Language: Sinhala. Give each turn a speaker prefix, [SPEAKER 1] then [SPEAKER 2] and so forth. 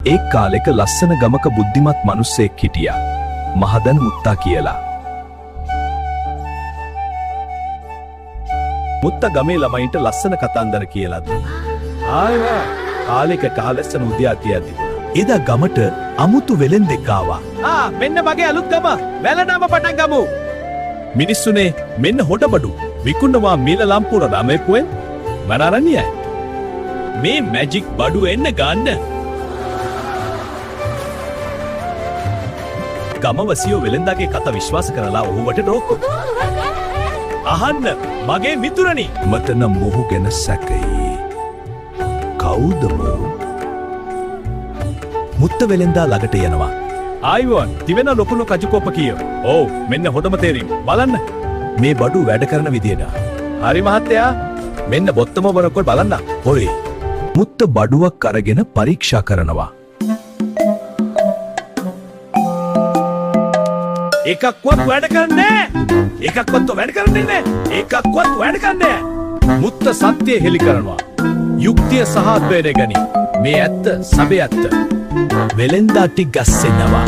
[SPEAKER 1] එක් කාලෙක ලස්සන ගමක බුද්ධිමත් මිනිස්සෙක් හිටියා. මහදන් මුත්තා කියලා. මුත්තා ගමේ ළමයින්ට ලස්සන කතන්දර කියලා දුන්නා. ආයෙවා කාලෙක කාලස්සන උද්‍යාතියදී. එදා ගමට අමුතු වෙලෙන්දෙක් ආවා. මෙන්න මගේ අලුත් ගම. වැලනම පටන් ගමු. මිනිස්සුනේ මෙන්න හොඩබඩු. විකුණනවා මීල ලම්පුර රමේපුවෙන් මනරණියයි. මේ මැජික් බඩු එන්න ගන්න. ගමවසියෝ වෙලෙන්දාගේ කතා විශ්වාස කරලා ඔහුවට රෝක්කු. අහන්න මගේ මිතුරනි. මට නම් මොහු ගැන සැකයි. කවුද මොහු? මුත්ත වෙලෙන්දා ළඟට යනවා. ආයිවන් තිවෙන ලොකුණු කජුකොප්ප කියෝ. ඔව් මෙන්න හොඳම තේරීම. බලන්න. මේ බඩු වැඩ කරන විදියට. හරි මහත්තයා. මෙන්න බොත්තම වරකොල් බලන්න. ඔය මුත්ත බඩුවක් අරගෙන පරීක්ෂා කරනවා. එකක්වත් වැඩ කරන්නේ නැහැ. එකක්වත් වැඩ කරන්නේ නැහැ. එකක්වත් වැඩ කරන්නේ නැහැ. මුත්ත සත්‍ය හෙලි කරනවා. යුක්තිය සහ අද්වෛතය ගනි. මේ ඇත්ත සබේ ඇත්ත. වෙලෙන්දා ටික ගස්සෙනවා.